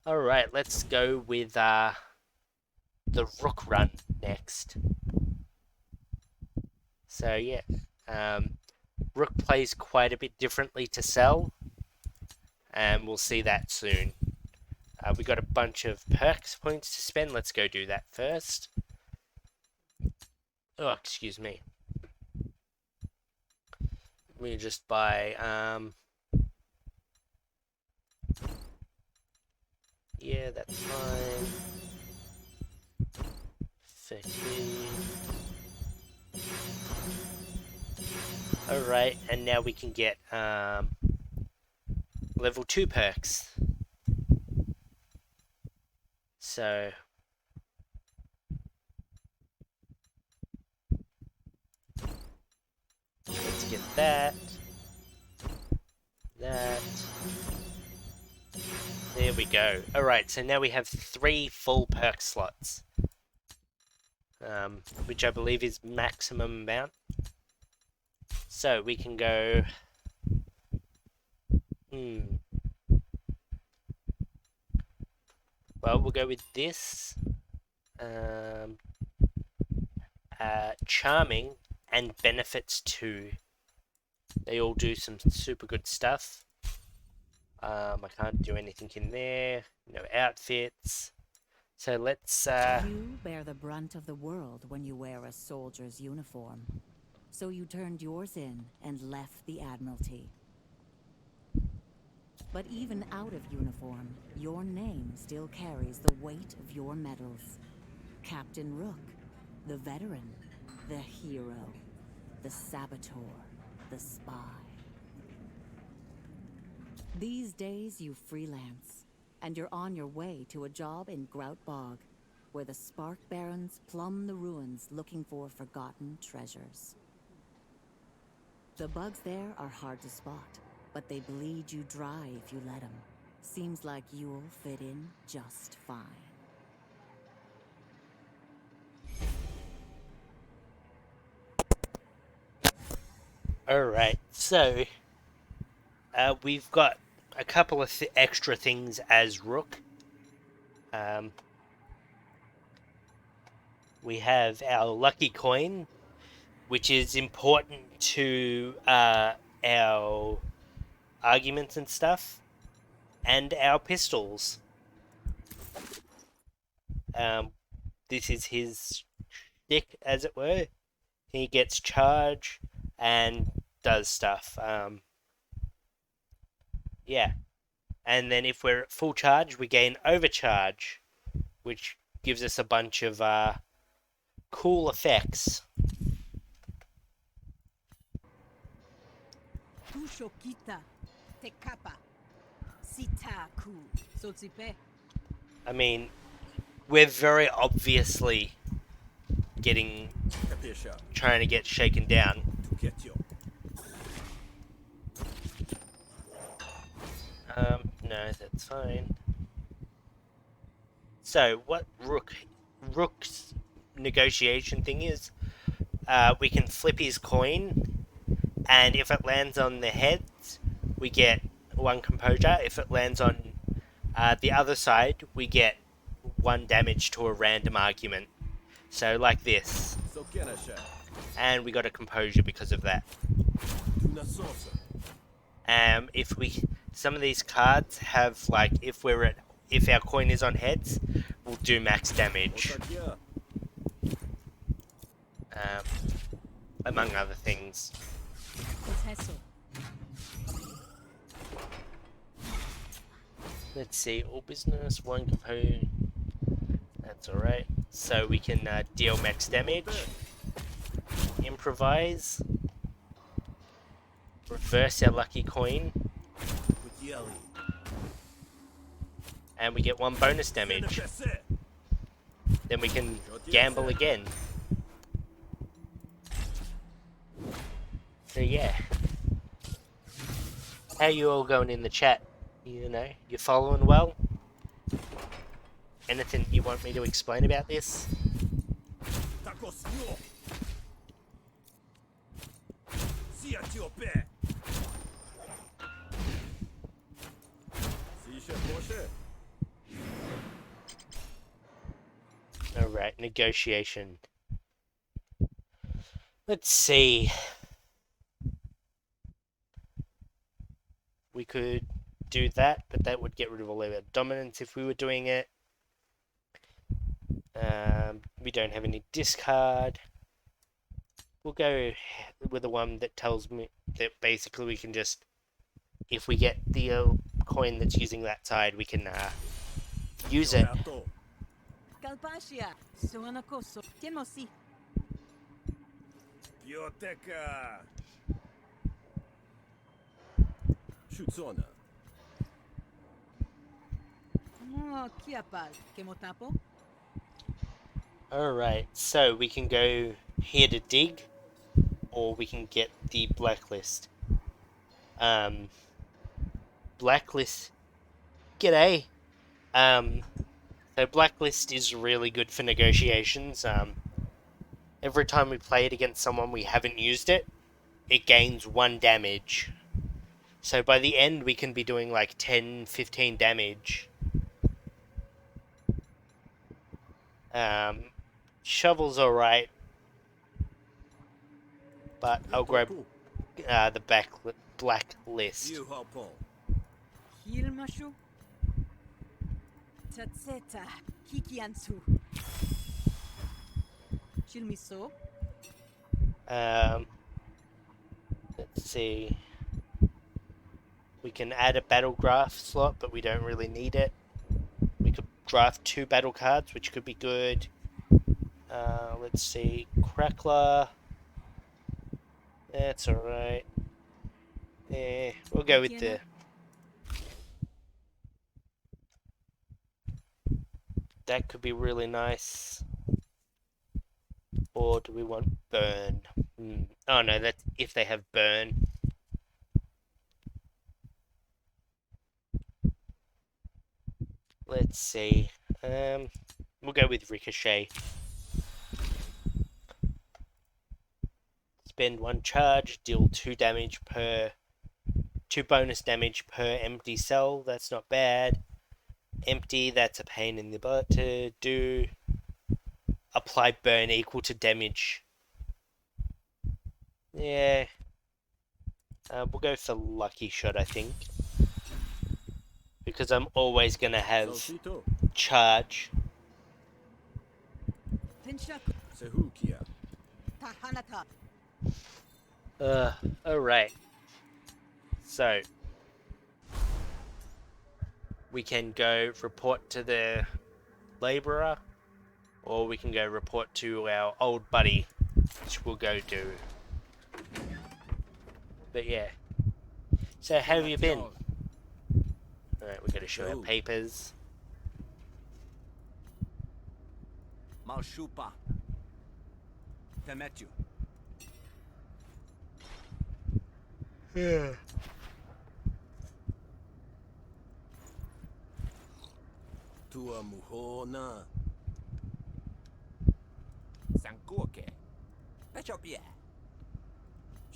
Alright, let's go with the Rook run next. So yeah, Rook plays quite a bit differently to Cell, and we'll see that soon. We got a bunch of perks points to spend. Let's go do that first. Oh, excuse me. We just buy yeah, that's fine. 15. Alright, and now we can get level 2 perks. So let's get that. That. There we go. Alright, so now we have 3 full perk slots. Which I believe is maximum amount. So we can go... Well, we'll go with this. Charming and Benefits 2. They all do some super good stuff. I can't do anything in there. No outfits. So let's... You bear the brunt of the world when you wear a soldier's uniform. So you turned yours in and left the Admiralty. But even out of uniform, your name still carries the weight of your medals. Captain Rook, the veteran, the hero, the saboteur, the spy. These days you freelance, and you're on your way to a job in Grout Bog, where the Spark Barons plumb the ruins looking for forgotten treasures. The bugs there are hard to spot, but they bleed you dry if you let them. Seems like you'll fit in just fine. Alright, so... we've got a couple of extra things as Rook. We have our lucky coin, which is important to our arguments and stuff, and our pistols. This is his stick, as it were. He gets charge and does stuff. Yeah. And then if we're at full charge, we gain overcharge, which gives us a bunch of cool effects. I mean, we're very obviously trying to get shaken down. No, that's fine. So what Rook's negotiation thing is, we can flip his coin, and if it lands on the heads, we get 1 composure. If it lands on the other side, we get 1 damage to a random argument. So like this. And we got a composure because of that. Some of these cards have, like, if our coin is on heads, we'll do max damage. Among other things. Let's see, all business, 1 component. That's alright. So we can deal max damage. Improvise. Reverse our lucky coin. And we get 1 bonus damage. Then we can gamble again. So yeah. How you all going in the chat? You know, you following well? Anything you want me to explain about this? Alright, negotiation. Let's see. We could do that, but that would get rid of all of our dominance if we were doing it. We don't have any discard. We'll go with the one that tells me that basically we can just, if we get the coin that's using that side, we can use it. Alright, so we can go here to dig, or we can get the blacklist. Blacklist. G'day. So blacklist is really good for negotiations. Every time we play it against someone we haven't used it, it gains 1 damage. So by the end we can be doing like 10, 15 damage. Shovel's alright, but I'll grab the blacklist. Let's see. We can add a battle graph slot, but we don't really need it. We could draft 2 battle cards, which could be good. Let's see. Crackler. That's alright. Yeah, we'll go with the... That could be really nice. Or do we want burn? Oh no, that's if they have burn. Let's see. We'll go with ricochet. Spend 1 charge, deal 2 damage per... 2 bonus damage per empty cell. That's not bad. Empty, that's a pain in the butt to do. Apply burn equal to damage. Yeah. We'll go for lucky shot, I think. Because I'm always going to have charge. Alright. So, we can go report to the labourer, or we can go report to our old buddy, which we'll go do. But yeah. So how have you been? Alright, we're going to show our papers. Malshupa. Temetu. Yeah. Tua muhona. Sankoke. Pechopie.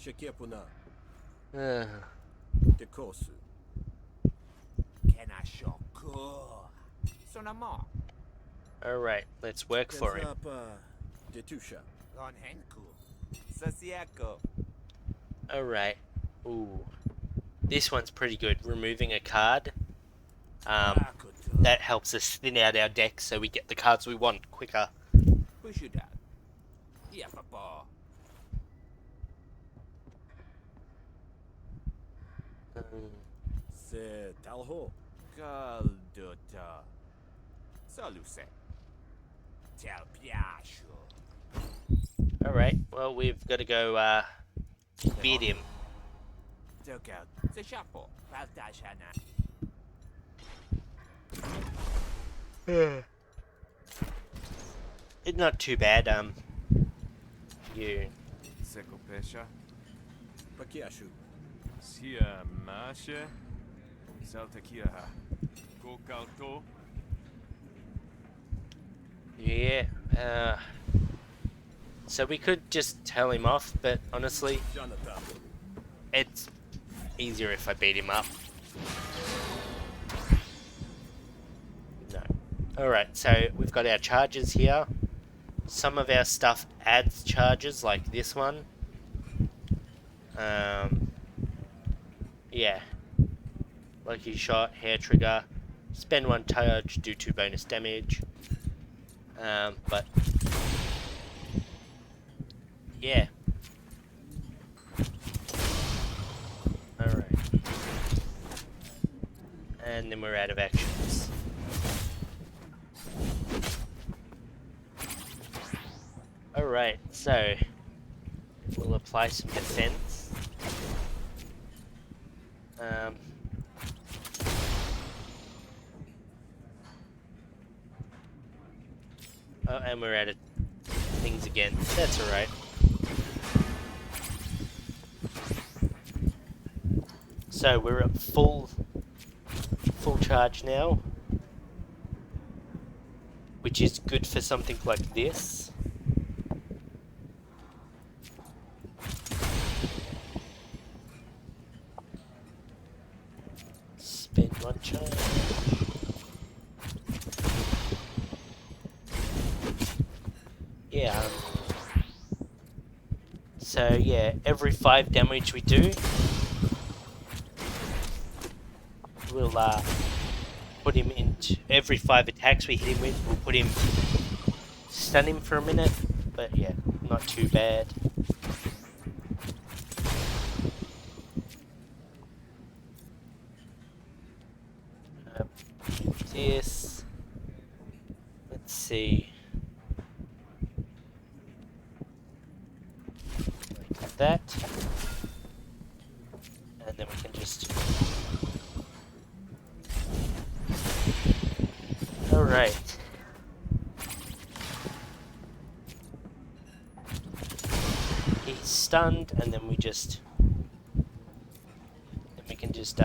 Shekepuna. Dekosu. Kenashoko. Sonama. Alright, let's work for him. Detusha. Gonhenku. Sasiako. Alright. Ooh. This one's pretty good. Removing a card. That helps us thin out our deck so we get the cards we want quicker. Pushuda. Yeah, papa. Se talho. Galdota. Saluse. Talpiasho. Alright, well, we've got to go, beat him. Dokout. Se chapo. Valdashana. It's not too bad, you... Sekopesha. Pakiashu. Sia Mashe. Saltakiaha. Gokauto. Yeah, so we could just tell him off, but honestly, it's easier if I beat him up. No. Alright, so we've got our charges here. some of our stuff adds charges, like this one. Yeah. Lucky shot, hair trigger. Spend 1 charge, do 2 bonus damage. But yeah. Alright. And then we're out of actions. Alright, so we'll apply some defense. Oh, and we're out of things again. That's alright. So we're at full charge now, which is good for something like this. Spend 1 charge. Yeah. So yeah, every 5 damage we do, we'll put him into every 5 attacks we hit him with. We'll put him, stun him for a minute, but yeah, not too bad. This. Let's see. Like that. And then we can just. Alright. He's stunned, and then we just. Then we can just,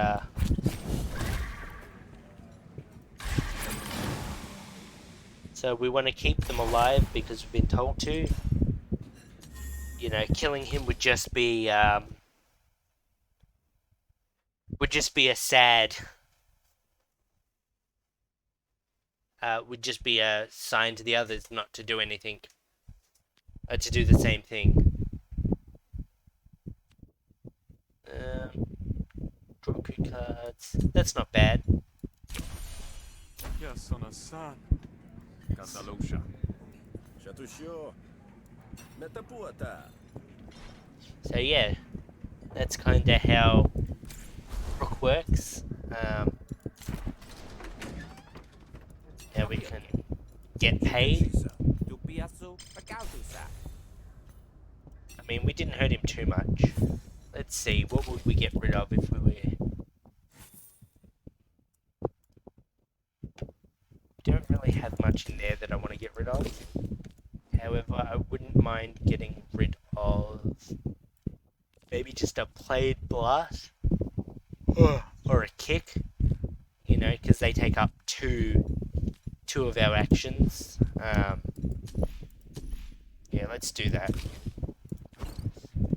So we want to keep them alive because we've been told to. You know, killing him would just be a sad. Would just be a sign to the others not to do anything. To do the same thing. Draw 2 cards. That's not bad. Yes, on a son. Catalusha. Shatushio. Metapuata. So yeah, that's kind of how Rook works. How we can get paid. I mean, we didn't hurt him too much. Let's see, what would we get rid of if we were... Don't really have much in there that I want to get rid of. However, I wouldn't mind getting rid of maybe just a played blast or a kick, you know, because they take up two of our actions. Yeah, let's do that.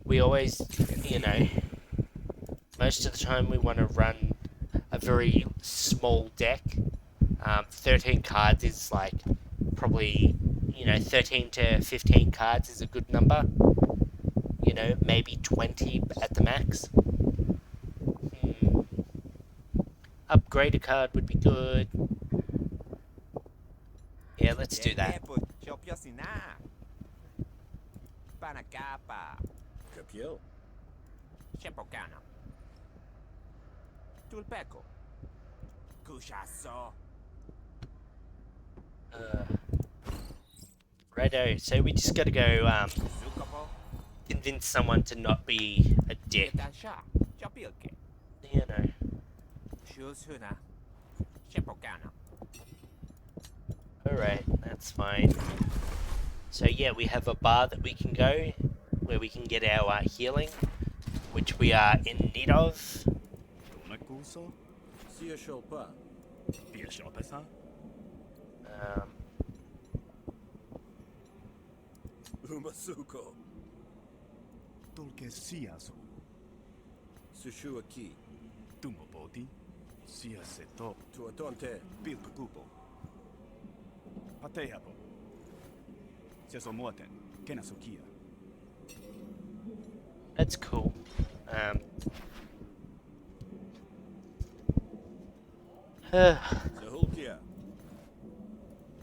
We always, you know, most of the time we want to run a very small deck. 13 cards is like probably, you know, 13 to 15 cards is a good number. You know, maybe 20 at the max. Upgrade a card would be good. Yeah, let's do that. Capio. Shepokana. Tulpeko. Kushaso. Righto, so we just gotta go convince someone to not be a dick. You know. Alright, that's fine. So yeah, we have a bar that we can go, where we can get our healing, which we are in need of. Umasuko. Tulke siaso. Sushu aqui. Tumobodi. Siaseto. Tuatonte. Bilpakupo. Patehabo. Se so muoten, kena so kia. That's cool. Sahulkia.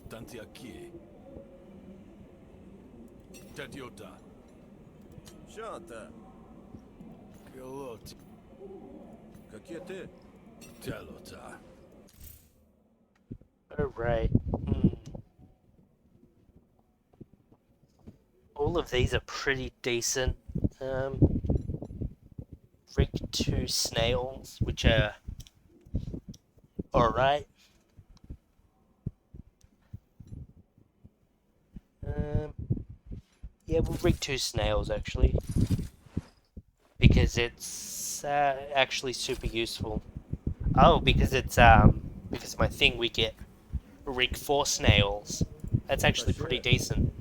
Tantiakie. Tadiota. Shanta. Gelot. Kakiete. Telota. Alright. All of these are pretty decent. Rig 2 snails, which are alright. Yeah, we'll rig 2 snails actually, because it's actually super useful. Oh, because it's because my thing we get rig 4 snails. That's actually pretty decent.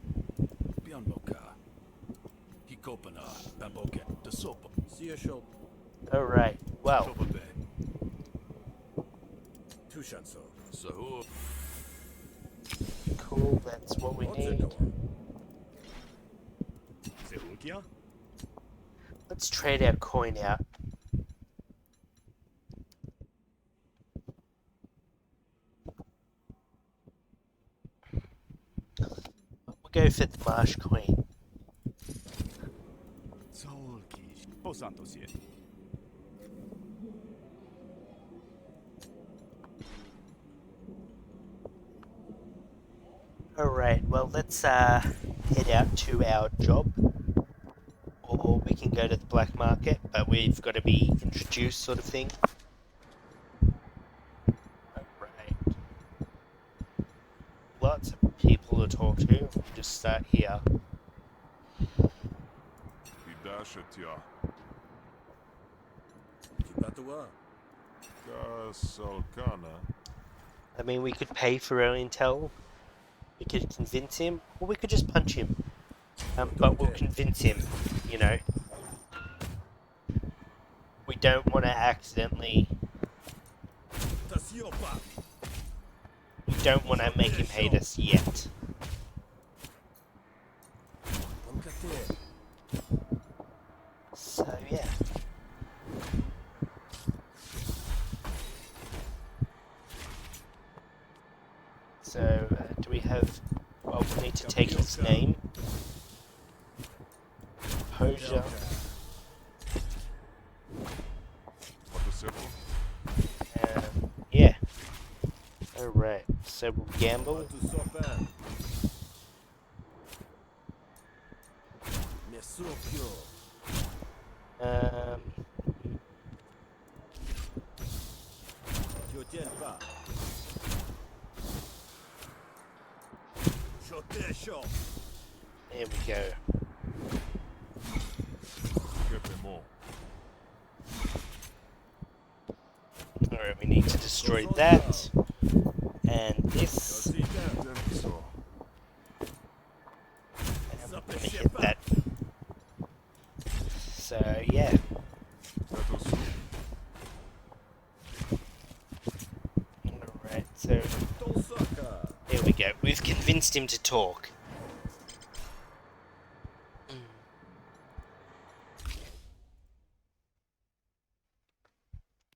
Pianboka. Hikopana. Bamboke. De sopa. Sia Shol. Alright, well, Topabe. Tushanso. Sahu. cool, that's what we need. Otsedor. Sehulkia. Let's trade our coin out. We'll go for the marsh coin. Saulki. Posantosie. Alright, well let's head out to our job. Or we can go to the black market, but we've got to be introduced sort of thing. Alright. Lots of people to talk to. We'll just start here. Idashatia. Kipatua. Kasalkana. I mean, we could pay for our intel. We could convince him, or we could just punch him. But we'll convince him, you know. We don't want to accidentally... Tasiopa. We don't want to make him hate us yet. Pankate. So, yeah. So, do we have... Well, we need to take his name. Hoja. What the circle? Yeah. Alright, so we'll gamble. Tusopan. Mesokyo. Kyotenpa. Shotesho. There we go. Kepemo. Alright, we need to destroy that. And this. Denso. And we're gonna hit that. So, yeah. Status. Alright, so Tosaka. there we go. We've convinced him to talk.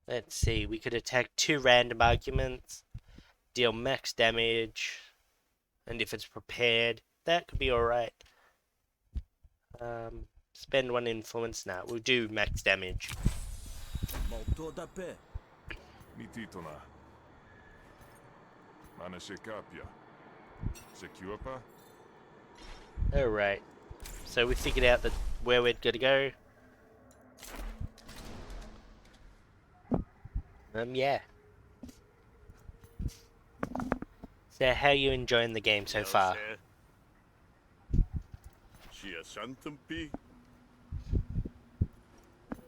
Let's see, we could attack 2 random arguments, deal max damage, and if it's prepared, that could be alright. Spend 1 influence. Now we'll do max damage. Maltodape. Mititona. Manashekapia. Secuapa. Alright, so we figured out that where we're gonna go. Yeah. So how are you enjoying the game so far? Shia Shantampi.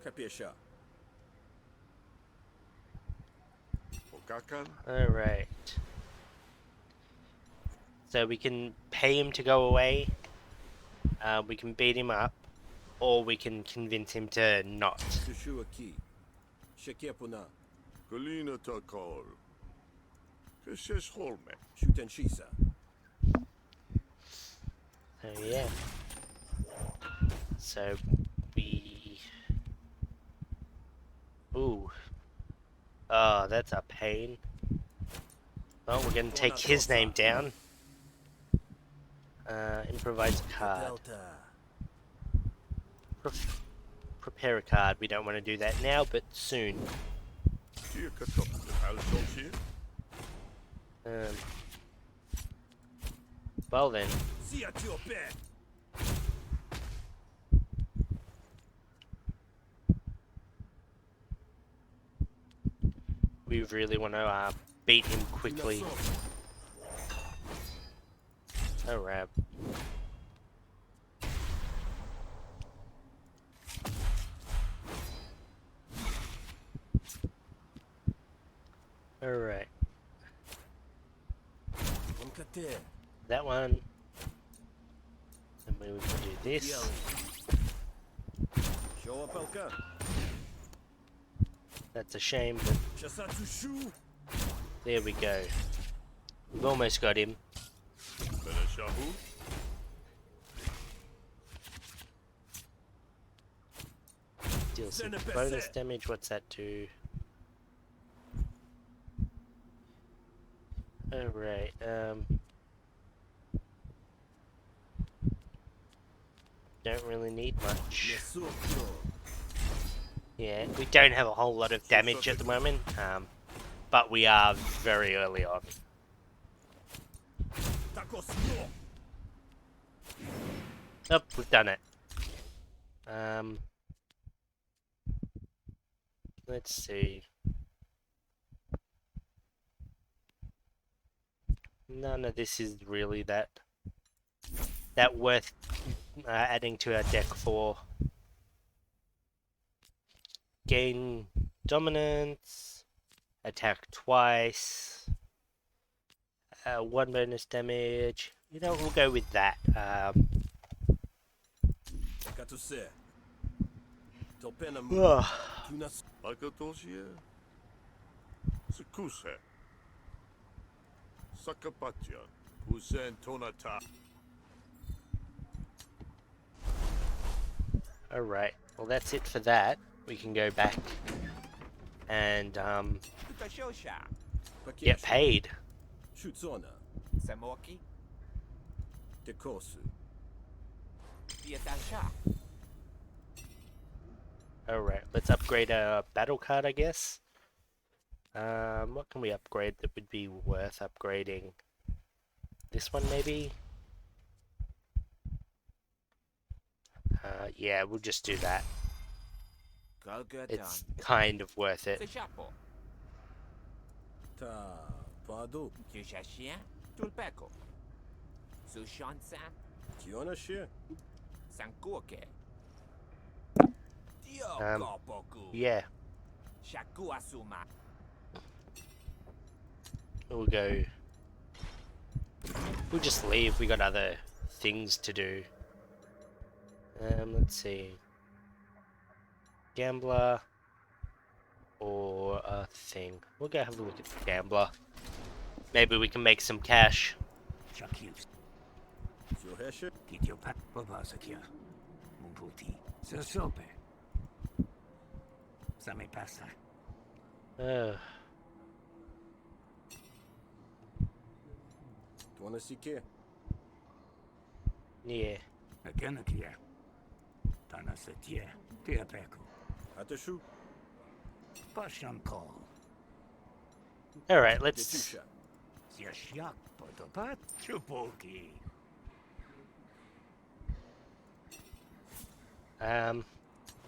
Kapiesha. Okakan. Alright. So we can pay him to go away, we can beat him up, or we can convince him to not. Sushuaki. Shekiapuna. Kalina Takal. Keshes Holme. Shutenshisa. So yeah. So we. Ooh. Oh, that's a pain. Well, we're gonna take his name down. Improvise a card. Delta. Prepare a card. We don't want to do that now, but soon. Chia katop de Alshonshir. Um, well then. See at your bed. We really want to beat him quickly. Oh, rab. Alright. That one. And maybe we can do this. Show up, Elka. That's a shame, but Chasatu. there we go. We've almost got him. Beneshahu. Deal some bonus damage. What's that do? Alright, don't really need much. Yeah, we don't have a whole lot of damage at the moment, but we are very early on. Oh, we've done it. Let's see. None of this is really that worth adding to our deck for. Gain dominance, attack twice, 1 bonus damage. You know, we'll go with that. Akatoshia. Sekuse. Sakapatya. Usen Tonata. Alright, well that's it for that. We can go back and get paid. Shutsona. Samoki. Tekosu. Dietansha. Alright, let's upgrade our battle card, I guess. What can we upgrade that would be worth upgrading? This one, maybe? Yeah, we'll just do that. It's kind of worth it. Ta Badu. Tushashia. Tulpeko. Sushansa. Kiona share. Sankuoke. Yeah, Shakuasuma. we'll go. We'll just leave. We got other things to do. Let's see. Gambler or a thing. We'll go have a look at the gambler. Maybe we can make some cash. Yohesha. Tuana Sike. Yeah. Atashu. Alright, let's. Tetusha.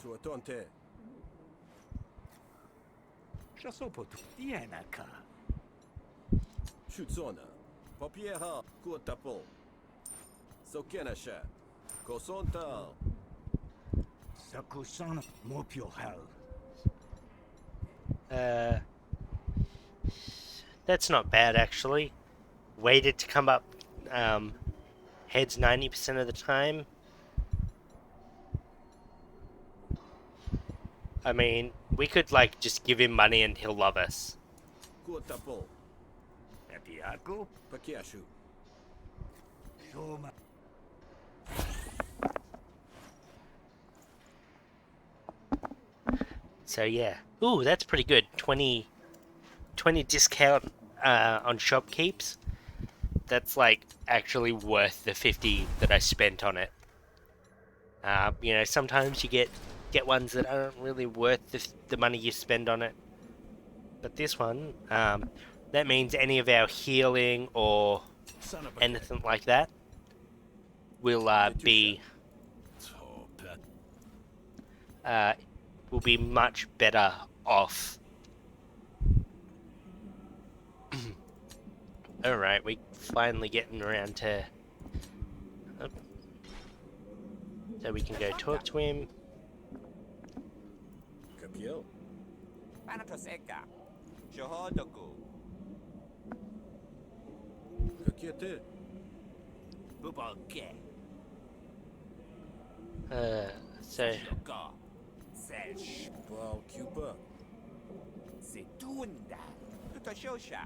Tuatonte. Shutsona. Papiera. Kuatapo. Sokenasha. Kosonta. That's not bad actually. Waited to come up heads 90% of the time. I mean, we could like just give him money and he'll love us. Kuatapo. Pakiashu. So yeah. Ooh, that's pretty good. 20 discount on shop keeps. That's like actually worth the 50 that I spent on it. You know, sometimes you get ones that aren't really worth the money you spend on it. But this one, that means any of our healing or Son of a anything like that will be Oh, pet. uh, will be much better off. All right, we finally getting around to. Oh, so we can go talk to him. Capiel. Panatoseka. Shohodoku. Kakiete. Bubalke. So Yoka. Sesh. Bal Cuba. Setunda. Tutoshosha.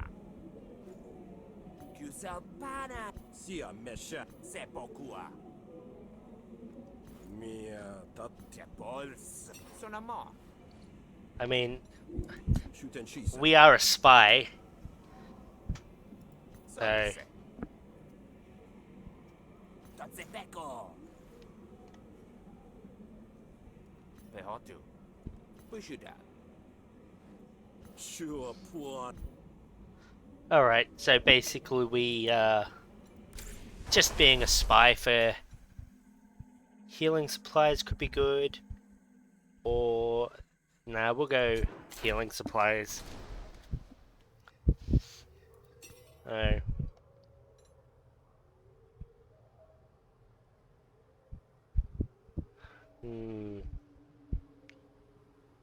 Kusapana. Sia Mesha. Sepokua. Mia Tat. Tepols. Sonama. I mean, Shoot and cheese. we are a spy. Sonse. Tatsepeko. Pehotu. Bushuda. Sure Puan. Alright, so basically we, just being a spy for healing supplies could be good. Or, nah, we'll go healing supplies. Oh.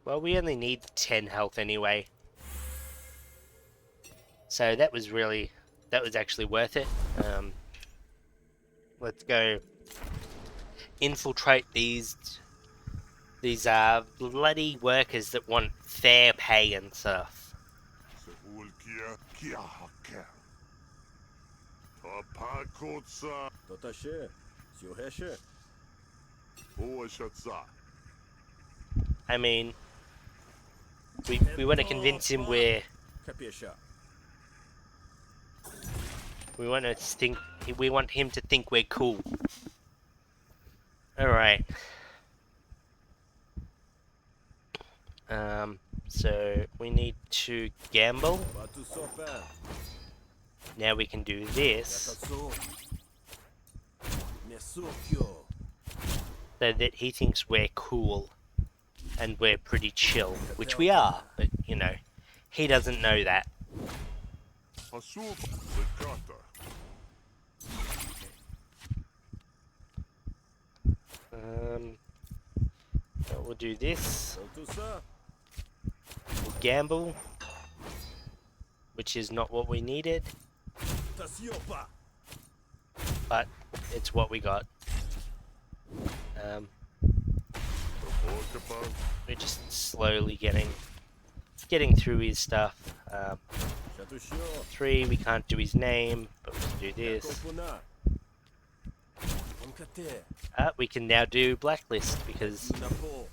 Well, we only need 10 health anyway. So that was actually worth it. Let's go infiltrate these bloody workers that want fair pay and stuff. Sevulkia Kiahaka. Tapakotsa Totashe. Sioheshe. Oashatsa. I mean, we want to convince him Capiesha. we want him to think we're cool. All right. So we need to gamble. Batu Sopa. Now we can do this Yakaso. Nesokyo. so that he thinks we're cool and we're pretty chill, which we are, but you know, he doesn't know that. Asufa Zakata. So we'll do this. Oltusa. We'll gamble, which is not what we needed, Tasiopa. but it's what we got. Orkapa. We're just slowly getting through his stuff. Shatushio. 3, we can't do his name, but we can do this. Yakopuna. Onkate. We can now do blacklist because Napo.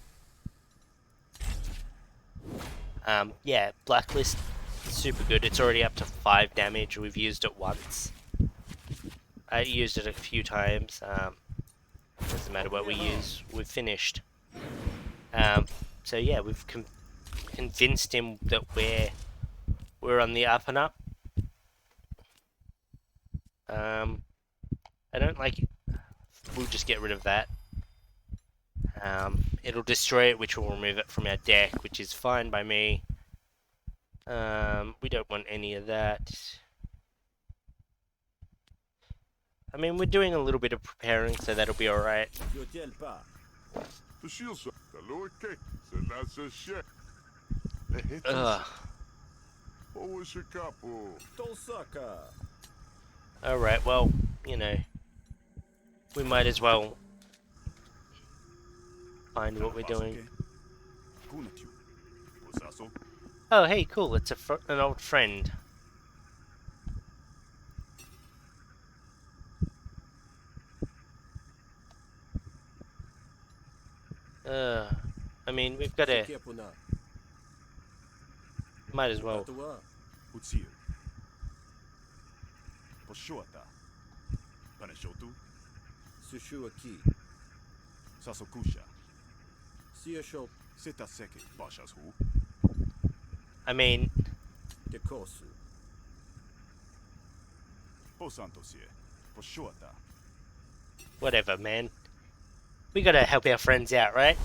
yeah, blacklist super good. It's already up to 5 damage. We've used it once. I used it a few times. Doesn't matter what we use. We've finished. So yeah, we've convinced him that we're on the up and up. I don't like it. We'll just get rid of that. It'll destroy it, which will remove it from our deck, which is fine by me. We don't want any of that. I mean, we're doing a little bit of preparing, so that'll be alright. Yotelpa. The shields. The lower cake. The last shit. The hit. Ugh. Oashikapu. Tosaka. Alright, well, you know, we might as well find what we're doing. Kunatiu. Osaso. Oh, hey, cool, it's an old friend. I mean, we've got to Kepuna. Might as well. Patua. Utsir. Poshuata. Paneshotu. Sushu aqui. Sasokusha. Siasho Setaseke. Bashas hu. I mean, Dekosu. Posantosie. Poshuata. whatever, man. We gotta help our friends out, right?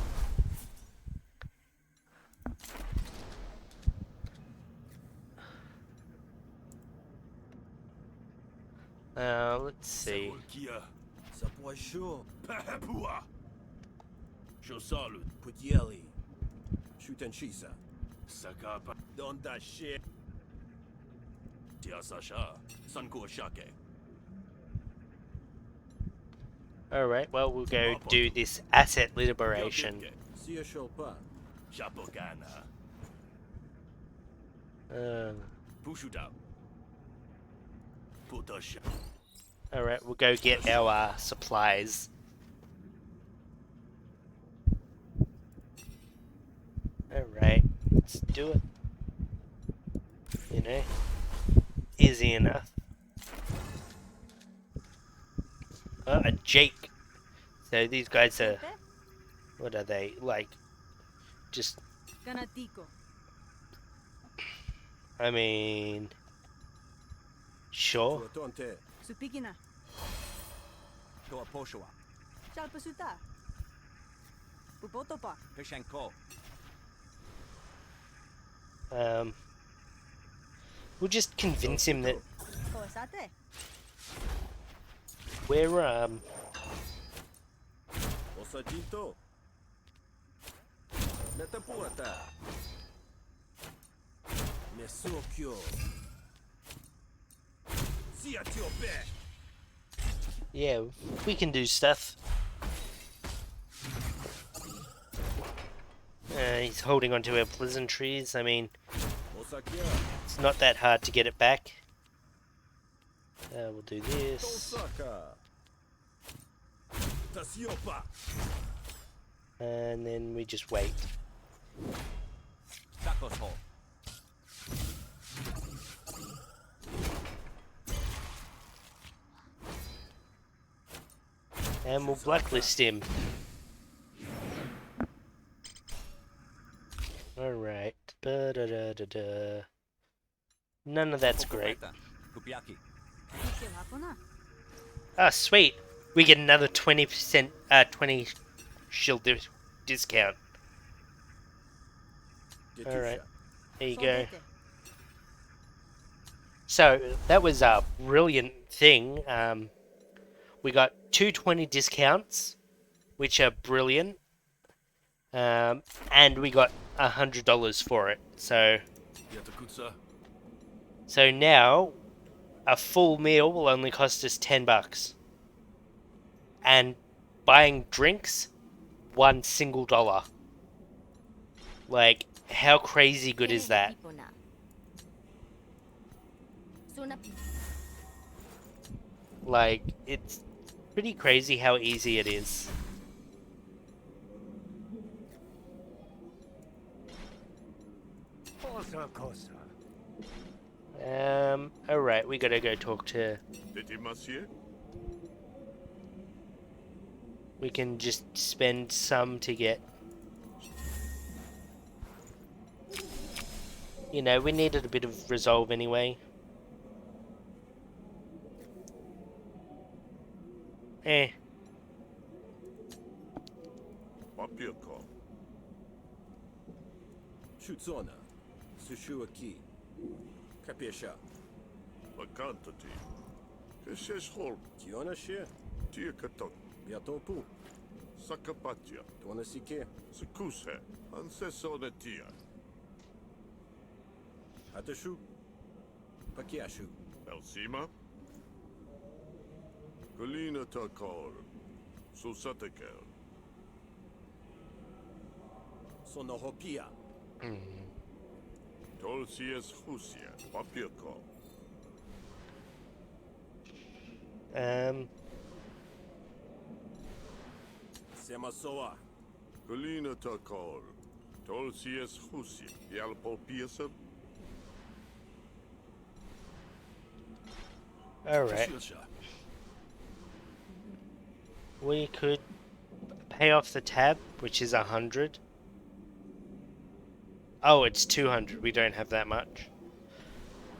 Let's see. Sevolkia. Sapoisho. Pahapua. Shosalu. Putieli. Shutenchisa. Sakapa. Donda shit. Tiasasha. Sanko Shake. Alright, well, we'll go do this asset liberation. Siasho pa. Shapogana. Um, Pushuda. Putasha. Alright, we'll go get our supplies. Alright, let's do it. You know, easy enough. Oh, a Jake. So these guys are, what are they, like, just, Ganatico. I mean, sure. Tuatonte. Supikina. Toa Poshua. Shalpasuta. Pupotopa. Peshanko. We'll just convince him that Koasate. we're, Osajito. Metapuata. Mesokyo. Siatiope. yeah, we can do stuff. He's holding onto our pleasantries. I mean, Osakia. it's not that hard to get it back. We'll do this. Osaka. Tasiopa. And then we just wait. Tacos hole. And we'll blacklist him. Alright. Ba-da-da-da-da. None of that's great. Kupiaki. Ah, sweet. We get another 20%, 20 shield discount. Alright. There you go. So, that was a brilliant thing. We got 220 discounts, which are brilliant. And we got $100 for it. So now, a full meal will only cost us $10. And buying drinks, $1 single dollar. Like, how crazy good is that? Like, it's pretty crazy how easy it is. Alright, we gotta go talk to... Monsieur? We can just spend some to get... You know, we needed a bit of resolve anyway. Eh. Papirko. Shutsona. Sushu aqui. Capesha. Vacantati. Keshesh hol. Tiona she. Tia katok. Biatopu. Sakapatia. Tuana sike. Sekuse. Ancesona tia. Hatashu. Pakiashu. Elsima. Colina takor. Susatekel. Sonohopia. Tolsies husia. Papirko. Semasoa. Colina takor. Tolsies husia. Yalpol piesa. Alright. 不是 We could pay off the tab, which is 100. Oh, it's 200. We don't have that much.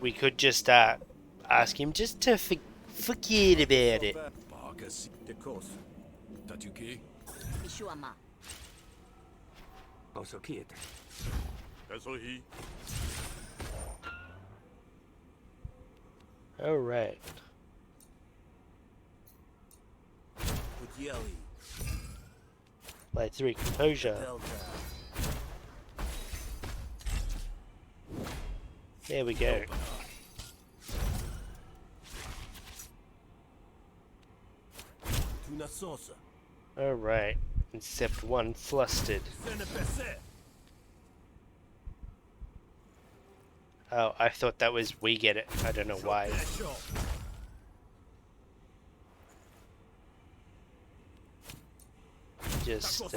We could just ask him just to forget about it. Barkas. De course. Tatuki. Ishuama. Also kid. That's all he. Alright. Pudieli. Play 3 composure. Delta. There we go. Tuna sauce. Alright. Except one flustered. Senepese. Oh, I thought that was we get it. I don't know why. Just,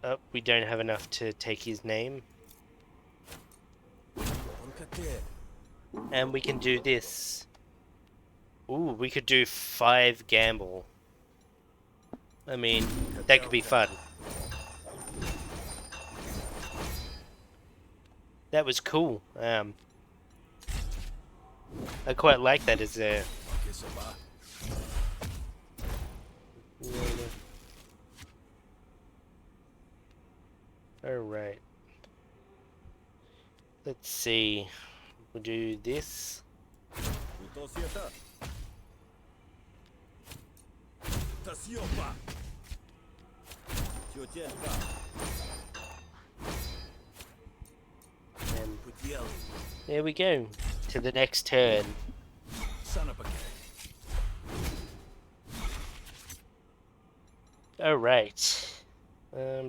oh, we don't have enough to take his name. And we can do this. Ooh, we could do 5 gamble. I mean, that could be fun. That was cool. I quite like that as a... Alright. Let's see. We'll do this. Utosieta. Tasiopa. Tiotienpa. And Pudieli. there we go. To the next turn. Son of a gay. Alright.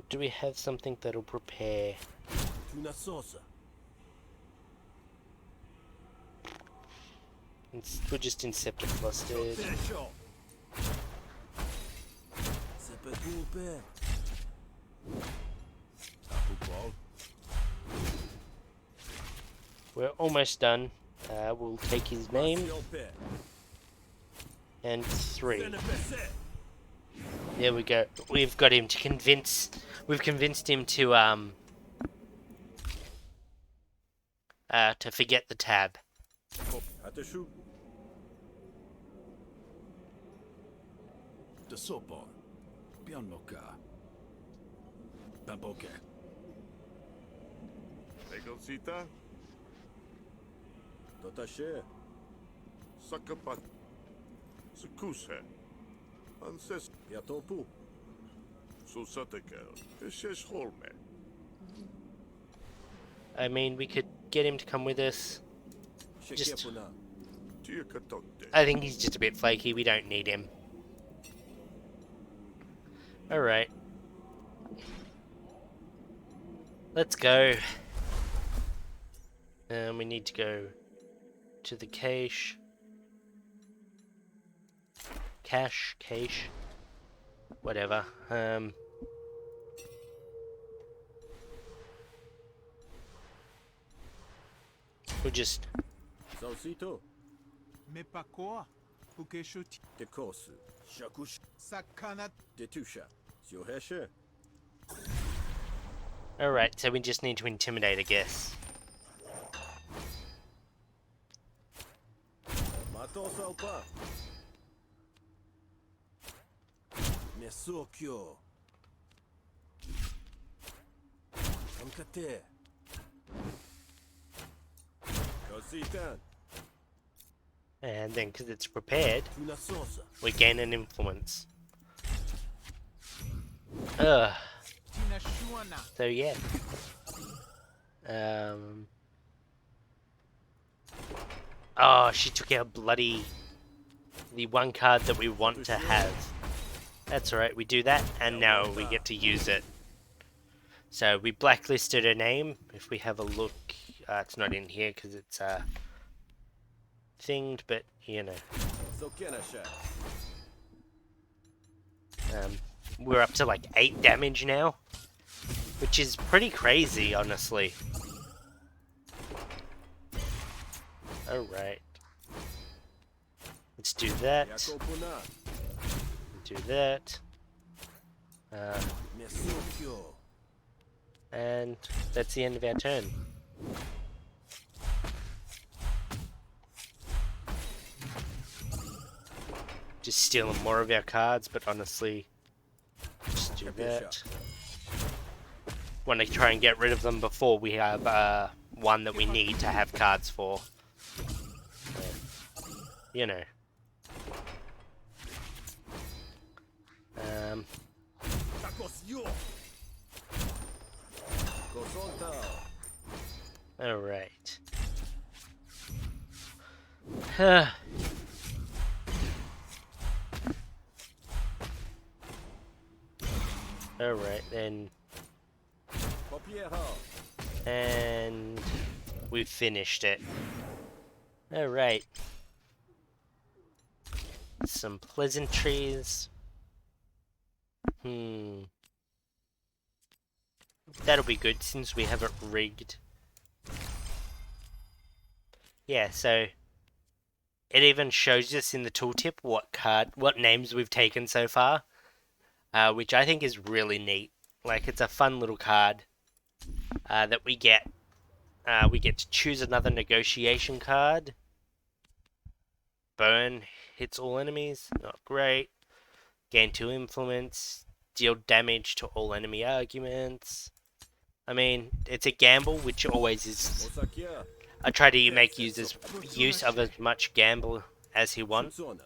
Do we have something that'll prepare? Tuna sauce. We'll just incept a flustered. Tesho. Sepetupe. Apupal. We're almost done. We'll take his name Siope. and 3. Senepese. There we go. We've got him to convince. We've convinced him to forget the tab. Ateshu. De sopo. Pianoka. Pampoke. Negocita. Totashe. Sakapat. Sakuse. Ances. Piatopu. Susatekel. Fishes holme. I mean, we could get him to come with us. Just- Shekepuna. Tiakatote. I think he's just a bit flaky. We don't need him. Alright. Let's go. We need to go to the cache. Cache. Whatever. We'll just... Salsito. Mais pas quoi? Porque chuti. De course. Shakush. Sakana. De tusha. Sioheshe. Alright, so we just need to intimidate, I guess. Mato salpa. Mesokyo. Amkate. Kositan. And then, because it's prepared, Tuna sauce. we gain an influence. Ugh. Tina Shuana. So yeah. Oh, she took out the one card that we want to have. That's alright, we do that, and now we get to use it. So we blacklisted her name. If we have a look, it's not in here because it's thinged, but you know. Sokenasha. We're up to like 8 damage now, which is pretty crazy, honestly. Alright. Let's do that. Yakopuna. Do that. Mesukyo. And that's the end of our turn. Just stealing more of our cards, but honestly, just do that. Want to try and get rid of them before we have one that we need to have cards for. So, you know. Takosyo. Kosonta. Alright. Alright then. Papiera. And we've finished it. Alright. Some pleasantries. That'll be good since we have it rigged. Yeah, so it even shows us in the tooltip what names we've taken so far, which I think is really neat. Like, it's a fun little card that we get. We get to choose another negotiation card. Burn hits all enemies, not great. Gain 2 influence. Deal damage to all enemy arguments. I mean, it's a gamble, which always is. Osakia. I try to make use of as much gamble as he wants. Suzona.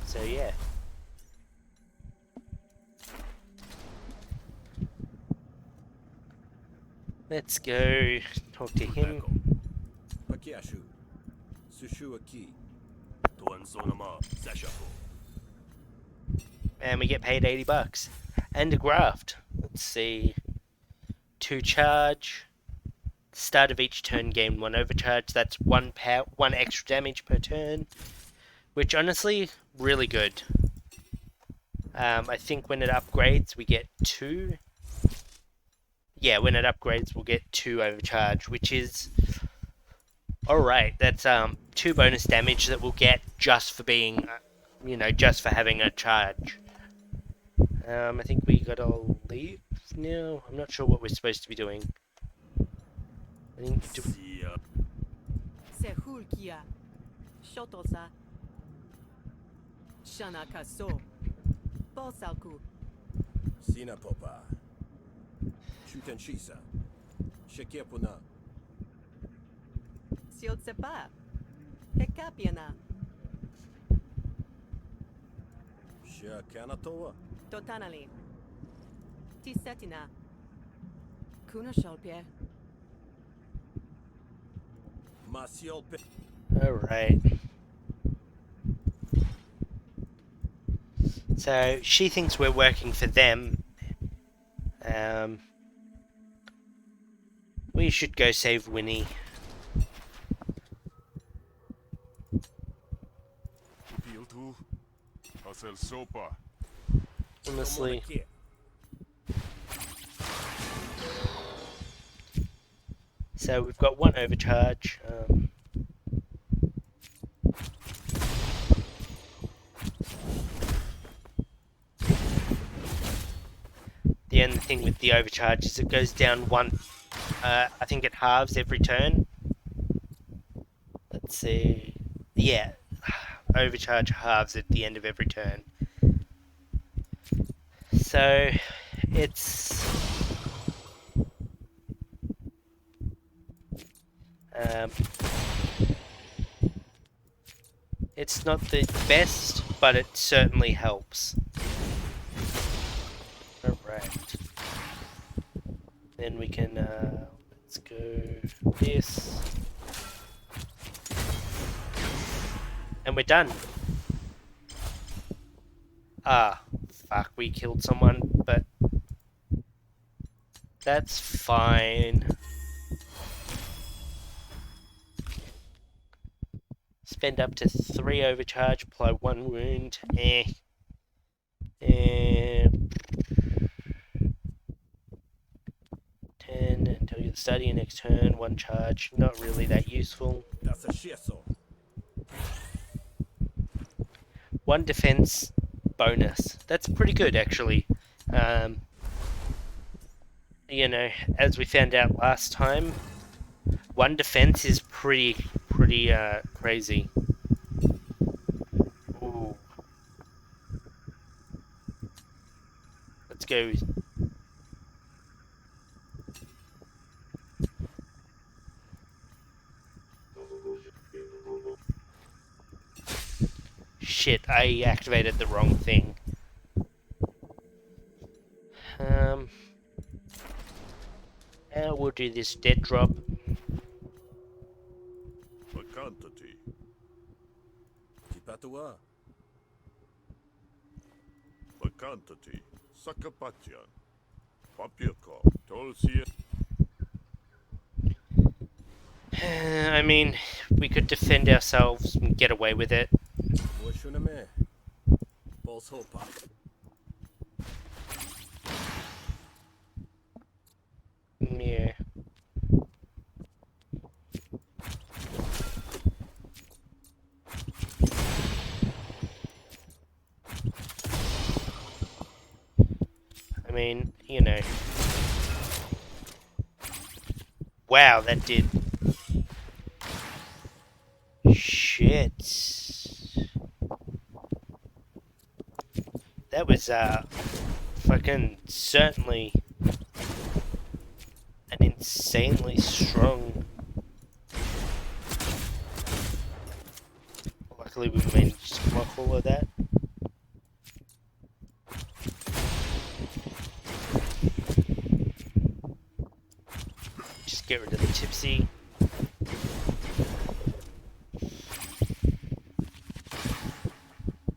So yeah. Let's go talk to him. Pakiashu. Sushu Aki. Tuansonama Sashako. And we get paid $80. And a graft. Let's see. 2 charge. Start of each turn gain 1 overcharge. That's 1 extra damage per turn. Which honestly, really good. I think when it upgrades we get 2. Yeah, when it upgrades we'll get 2 overcharge, which is alright. That's 2 bonus damage that we'll get just for being, just for having a charge. I think we gotta leave now. I'm not sure what we're supposed to be doing. I think Sehulkia. Shotosa. Shanakaso. Bosalku. Sinapopa. Shutenshisa. Shekepuna. Siotsepa. Hekapiana. Shakanatoa. Totanali. Tisetina. Kuna Sholpie. Masiolpe. Alright. So, she thinks we're working for them. We should go save Winnie. Piltu. Asel sopa. Honestly. So, we've got 1 overcharge. The only thing with the overcharge is it goes down 1. I think it halves every turn. Let's see. Yeah, overcharge halves at the end of every turn. So it's it's not the best, but it certainly helps. Alright. Then we can, let's go this. And we're done. Ah, fuck, we killed someone, but that's fine. Spend up to 3 overcharge, apply 1 wound. start your next turn, 1 charge. Not really that useful. That's a shieso. 1 defense bonus. That's pretty good, actually. You know, as we found out last time, 1 defense is pretty crazy. Ooh. Let's go. Shit, I activated the wrong thing. We'll do this dead drop. Vacantity. Tipatua. Vacantity. Sakapatian. Papirko. Tolsia. I mean, we could defend ourselves and get away with it. Oshuname. Bolsopa. Yeah. I mean, you know. Wow, that did. Shit. That was, fucking certainly an insanely strong. Luckily, we managed to block all of that. Just get rid of the tipsy.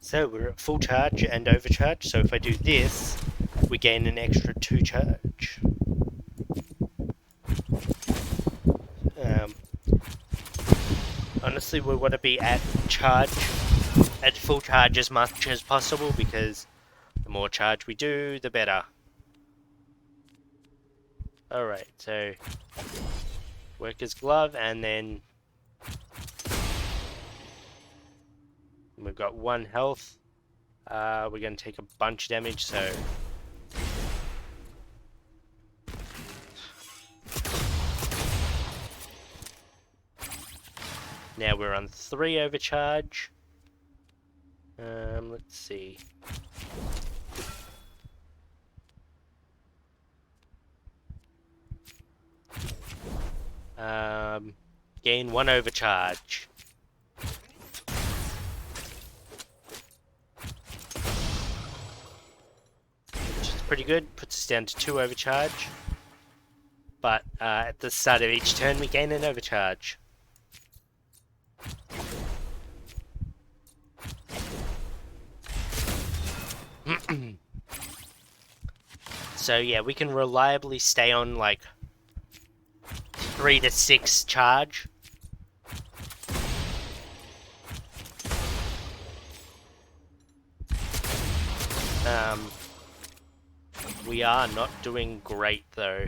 So we're at full charge and overcharge, so if I do this, we gain an extra 2 charge. Honestly, we want to be at full charge as much as possible, because the more charge we do, the better. Alright, so worker's glove, and then we've got 1 health. We're going to take a bunch of damage, so now we're on 3 overcharge. Let's see. Gain 1 overcharge. Which is pretty good. Puts us down to 2 overcharge. But at the start of each turn we gain an overcharge. So yeah, we can reliably stay on like 3 to 6 charge. We are not doing great though.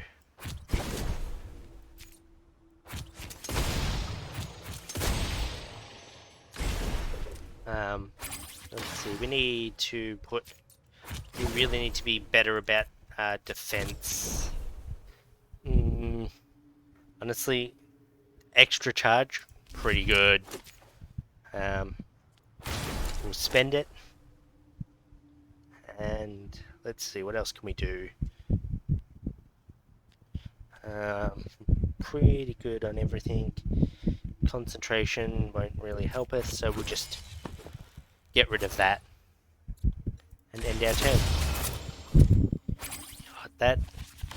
Let's see, we really need to be better about defense. Honestly, extra charge, pretty good. We'll spend it. And let's see, what else can we do? Pretty good on everything. Concentration won't really help us, so we'll just get rid of that and end our turn. God, that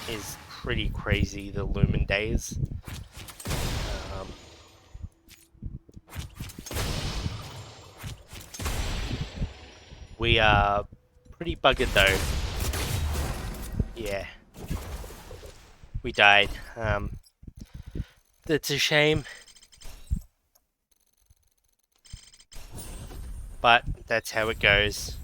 is pretty crazy, the Lumen days. We are pretty buggered though. Yeah. We died. That's a shame. But that's how it goes.